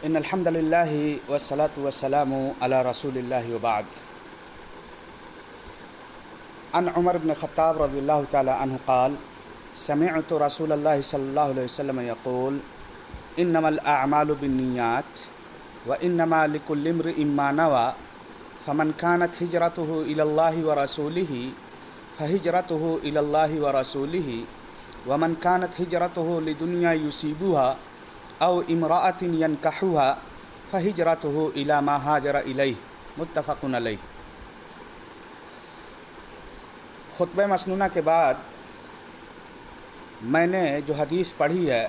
ان الحمد للہ والصلاة والسلام علی رسول اللہ وبعد. عن عمر بن الخطاب رضی اللہ تعالی عنہ قال سمعت رسول اللہ صلی اللہ علیہ وسلم یقول انما الاعمال بالنیات وانما لکل امرئ ما نوى فمن كانت ہجرته الى اللہ ورسولہ فہجرته الى اللہ ورسولہ ومن كانت ہجرته لدنیا یصیبها او امرأۃ ینکحها فہجرته الى ما ہاجر الیہ. متفق علیہ. خطبہ مسنونہ کے بعد میں نے جو حدیث پڑھی ہے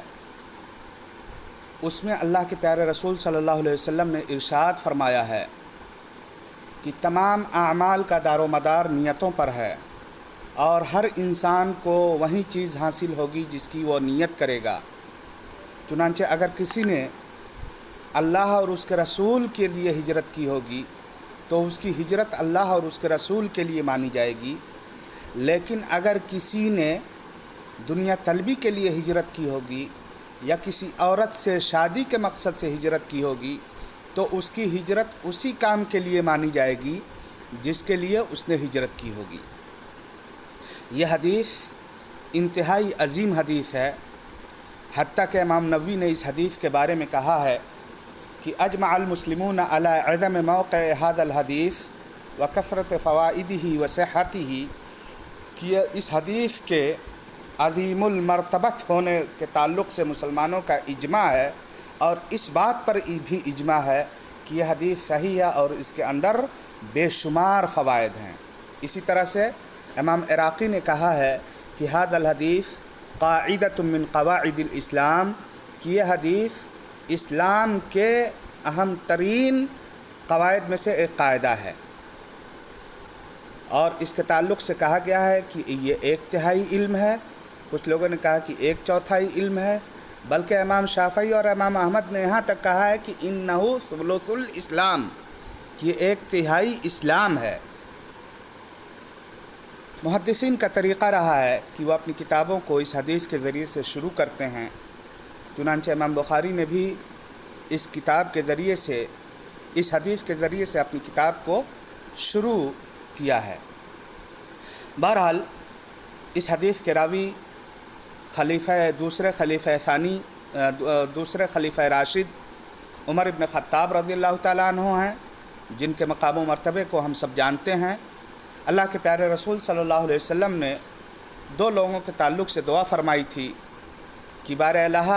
اس میں اللہ کے پیارے رسول صلی اللہ علیہ وسلم نے ارشاد فرمایا ہے کہ تمام اعمال کا دار و مدار نیتوں پر ہے اور ہر انسان کو وہی چیز حاصل ہوگی جس کی وہ نیت کرے گا. چنانچہ اگر کسی نے اللہ اور اس کے رسول کے لیے ہجرت کی ہوگی تو اس کی ہجرت اللہ اور اس کے رسول کے لیے مانی جائے گی، لیکن اگر کسی نے دنیا طلبی کے لیے ہجرت کی ہوگی یا کسی عورت سے شادی کے مقصد سے ہجرت کی ہوگی تو اس کی ہجرت اسی کام کے لیے مانی جائے گی جس کے لیے اس نے ہجرت کی ہوگی. یہ حدیث انتہائی عظیم حدیث ہے، حتیٰ کہ امام نووی نے اس حدیث کے بارے میں کہا ہے کہ اجمع المسلمون علی عظم موقع هذا الحدیث وکثرت فوائدہ وصحتہ، کہ اس حدیث کے عظیم المرتبت ہونے کے تعلق سے مسلمانوں کا اجماع ہے اور اس بات پر بھی اجماع ہے کہ یہ حدیث صحیح ہے اور اس کے اندر بے شمار فوائد ہیں. اسی طرح سے امام عراقی نے کہا ہے کہ هذا الحدیث قاعدۃ من قواعد الاسلام، کہ یہ حدیث اسلام کے اہم ترین قواعد میں سے ایک قاعدہ ہے. اور اس کے تعلق سے کہا گیا ہے کہ یہ 1/3 علم ہے، کچھ لوگوں نے کہا کہ 1/4 علم ہے، بلکہ امام شافعی اور امام احمد نے یہاں تک کہا ہے کہ انہ ثلث الاسلام، کہ یہ 1/3 اسلام ہے. محدثین کا طریقہ رہا ہے کہ وہ اپنی کتابوں کو اس حدیث کے ذریعے سے شروع کرتے ہیں. چنانچہ امام بخاری نے بھی اس کتاب کے ذریعے سے، اس حدیث کے ذریعے سے اپنی کتاب کو شروع کیا ہے. بہرحال اس حدیث کے راوی دوسرے خلیفہ راشد عمر بن خطاب رضی اللہ تعالیٰ عنہ ہیں، جن کے مقام و مرتبے کو ہم سب جانتے ہیں. اللہ کے پیارے رسول صلی اللہ علیہ وسلم نے 2 لوگوں کے تعلق سے دعا فرمائی تھی کہ بار الہ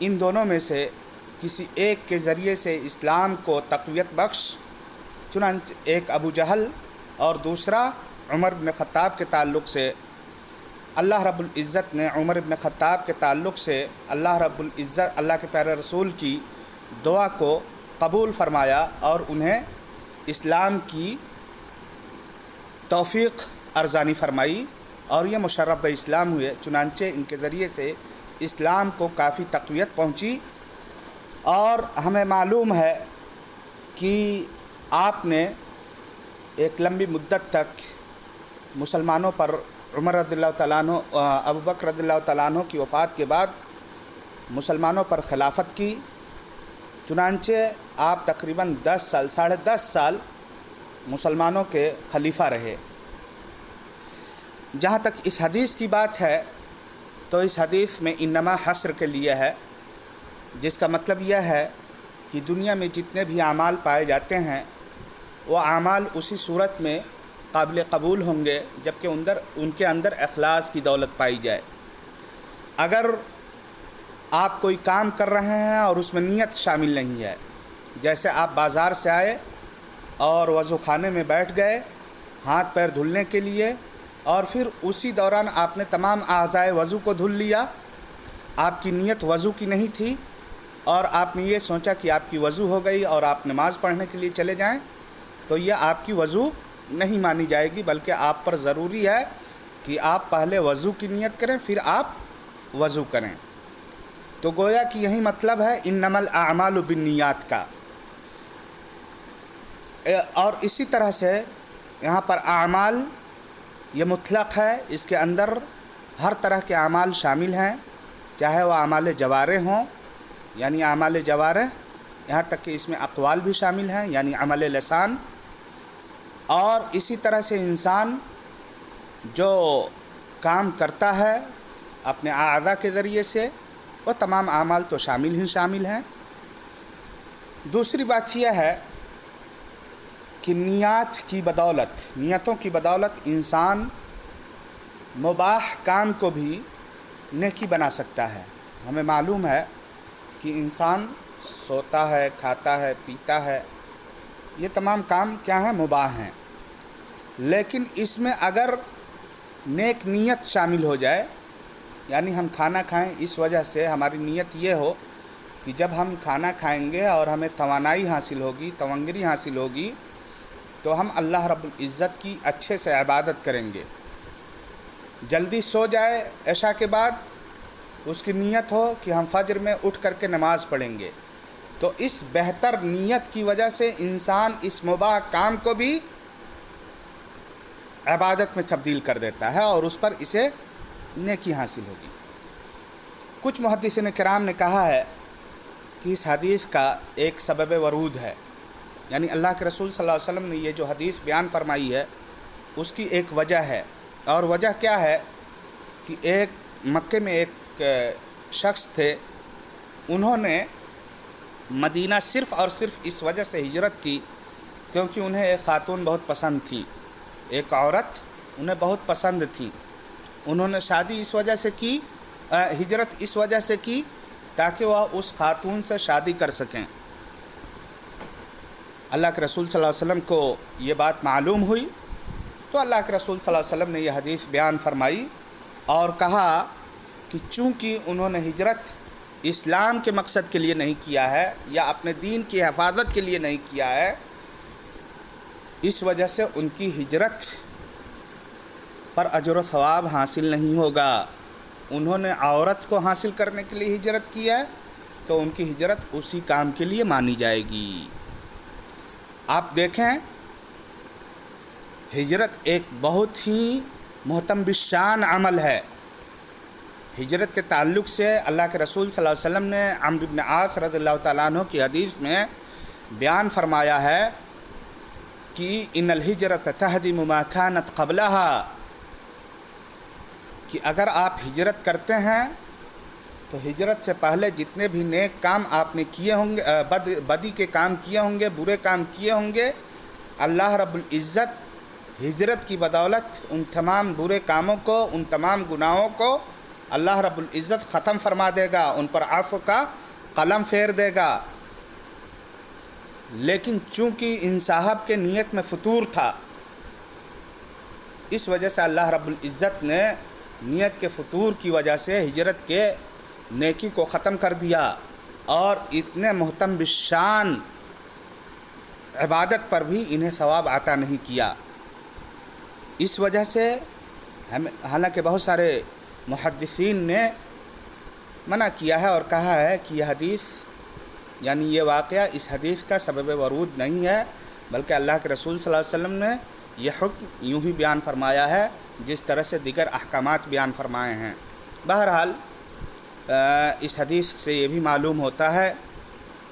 ان دونوں میں سے کسی ایک کے ذریعے سے اسلام کو تقویت بخش. چنانچہ ایک ابو جہل اور دوسرا عمر بن خطاب کے تعلق سے اللہ رب العزت نے عمر بن خطاب کے تعلق سے اللہ کے پیارے رسول کی دعا کو قبول فرمایا اور انہیں اسلام کی توفیق ارزانی فرمائی اور یہ مشرف اسلام ہوئے. چنانچہ ان کے ذریعے سے اسلام کو کافی تقویت پہنچی. اور ہمیں معلوم ہے کہ آپ نے ایک لمبی مدت تک مسلمانوں پر عمر رضی اللہ تعالیٰ عنہ ابو بکر رضی اللہ تعالیٰ عنہ کی وفات کے بعد مسلمانوں پر خلافت کی. چنانچہ آپ تقریباً 10 سال مسلمانوں کے خلیفہ رہے. جہاں تک اس حدیث کی بات ہے تو اس حدیث میں انما حصر کے لیے ہے، جس کا مطلب یہ ہے کہ دنیا میں جتنے بھی اعمال پائے جاتے ہیں وہ اعمال اسی صورت میں قابل قبول ہوں گے جبکہ ان کے اندر اخلاص کی دولت پائی جائے. اگر آپ کوئی کام کر رہے ہیں اور اس میں نیت شامل نہیں ہے، جیسے آپ بازار سے آئے اور وضو خانے میں بیٹھ گئے ہاتھ پیر دھلنے کے لیے اور پھر اسی دوران آپ نے تمام اعضائے وضو کو دھل لیا، آپ کی نیت وضو کی نہیں تھی اور آپ نے یہ سوچا کہ آپ کی وضو ہو گئی اور آپ نماز پڑھنے کے لیے چلے جائیں، تو یہ آپ کی وضو نہیں مانی جائے گی، بلکہ آپ پر ضروری ہے کہ آپ پہلے وضو کی نیت کریں پھر آپ وضو کریں. تو گویا کہ یہی مطلب ہے انما الاعمال بالنیات کا. اور اسی طرح سے یہاں پر اعمال یہ مطلق ہے، اس کے اندر ہر طرح کے اعمال شامل ہیں، چاہے وہ اعمال جوارح ہوں، یعنی اعمال جوارح یہاں تک کہ اس میں اقوال بھی شامل ہیں یعنی عمل لسان، اور اسی طرح سے انسان جو کام کرتا ہے اپنے اعضاء کے ذریعے سے وہ تمام اعمال تو شامل ہیں۔ دوسری بات یہ ہے کہ نیتوں کی بدولت انسان مباح کام کو بھی نیکی بنا سکتا ہے۔ ہمیں معلوم ہے کہ انسان سوتا ہے، کھاتا ہے، پیتا ہے، یہ تمام کام کیا ہیں؟ مباح ہیں، لیکن اس میں اگر نیک نیت شامل ہو جائے، یعنی ہم کھانا کھائیں اس وجہ سے ہماری نیت یہ ہو کہ جب ہم کھانا کھائیں گے اور ہمیں توانائی حاصل ہوگی، تونگری حاصل ہوگی، تو ہم اللہ رب العزت کی اچھے سے عبادت کریں گے۔ جلدی سو جائے عشاء کے بعد، اس کی نیت ہو کہ ہم فجر میں اٹھ کر کے نماز پڑھیں گے، تو اس بہتر نیت کی وجہ سے انسان اس مباح کام کو بھی عبادت میں تبدیل کر دیتا ہے اور اس پر اسے نیکی حاصل ہوگی۔ کچھ محدثین کرام نے کہا ہے کہ اس حدیث کا ایک سبب ورود ہے، یعنی اللہ کے رسول صلی اللہ علیہ وسلم نے یہ جو حدیث بیان فرمائی ہے اس کی ایک وجہ ہے، اور وجہ کیا ہے کہ مکے میں ایک شخص تھے، انہوں نے مدینہ صرف اور صرف اس وجہ سے ہجرت کی کیونکہ انہیں ایک خاتون بہت پسند تھی، ایک عورت انہیں بہت پسند تھی۔ انہوں نے شادی اس وجہ سے کی، ہجرت اس وجہ سے کی تاکہ وہ اس خاتون سے شادی کر سکیں۔ اللہ کے رسول صلی اللہ علیہ وسلم کو یہ بات معلوم ہوئی تو اللہ کے رسول صلی اللہ علیہ وسلم نے یہ حدیث بیان فرمائی اور کہا کہ چونکہ انہوں نے ہجرت اسلام کے مقصد کے لیے نہیں کیا ہے یا اپنے دین کی حفاظت کے لیے نہیں کیا ہے، اس وجہ سے ان کی ہجرت پر اجر و ثواب حاصل نہیں ہوگا۔ انہوں نے عورت کو حاصل کرنے کے لیے ہجرت کی ہے تو ان کی ہجرت اسی کام کے لیے مانی جائے گی۔ آپ دیکھیں، ہجرت ایک بہت ہی محترم بالشان عمل ہے۔ ہجرت کے تعلق سے اللہ کے رسول صلی اللہ علیہ وسلم نے عمرو بن عاص رضی اللہ تعالیٰ عنہ کی حدیث میں بیان فرمایا ہے کہ ان الہجرت تہدم ما کانت قبلها، کہ اگر آپ ہجرت کرتے ہیں تو ہجرت سے پہلے جتنے بھی نیک کام آپ نے کیے ہوں گے، بدی کے کام کیے ہوں گے، برے کام کیے ہوں گے، اللہ رب العزت ہجرت کی بدولت ان تمام برے کاموں کو، ان تمام گناہوں کو اللہ رب العزت ختم فرما دے گا، ان پر عفو کا قلم پھیر دے گا۔ لیکن چونکہ ان صاحب کے نیت میں فطور تھا، اس وجہ سے اللہ رب العزت نے نیت کے فطور کی وجہ سے ہجرت کے نیکی کو ختم کر دیا اور اتنے محترم بالشان عبادت پر بھی انہیں ثواب عطا نہیں کیا۔ اس وجہ سے حالانکہ بہت سارے محدثین نے منع کیا ہے اور کہا ہے کہ یہ حدیث یعنی یہ واقعہ اس حدیث کا سبب ورود نہیں ہے، بلکہ اللہ کے رسول صلی اللہ علیہ وسلم نے یہ حکم یوں ہی بیان فرمایا ہے جس طرح سے دیگر احکامات بیان فرمائے ہیں۔ بہرحال اس حدیث سے یہ بھی معلوم ہوتا ہے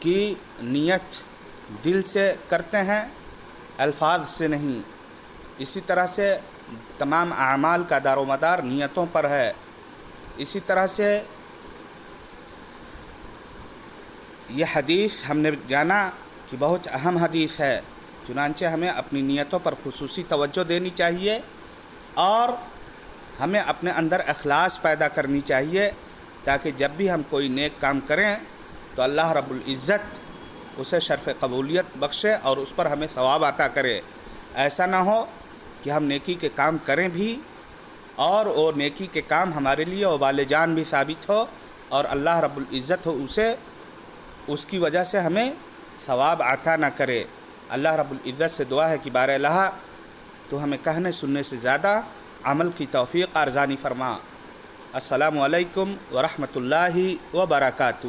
کہ نیت دل سے کرتے ہیں، الفاظ سے نہیں۔ اسی طرح سے تمام اعمال کا دار و مدار نیتوں پر ہے۔ اسی طرح سے یہ حدیث ہم نے جانا کہ بہت اہم حدیث ہے، چنانچہ ہمیں اپنی نیتوں پر خصوصی توجہ دینی چاہیے اور ہمیں اپنے اندر اخلاص پیدا کرنی چاہیے تاکہ جب بھی ہم کوئی نیک کام کریں تو اللہ رب العزت اسے شرف قبولیت بخشے اور اس پر ہمیں ثواب عطا کرے۔ ایسا نہ ہو کہ ہم نیکی کے کام کریں بھی اور وہ نیکی کے کام ہمارے لیے وبال جان بھی ثابت ہو اور اللہ رب العزت ہو اسے اس کی وجہ سے ہمیں ثواب عطا نہ کرے۔ اللہ رب العزت سے دعا ہے کہ بار الہ تو ہمیں کہنے سننے سے زیادہ عمل کی توفیق ارزانی فرما۔ السلام علیکم ورحمۃ اللہ وبرکاتہ۔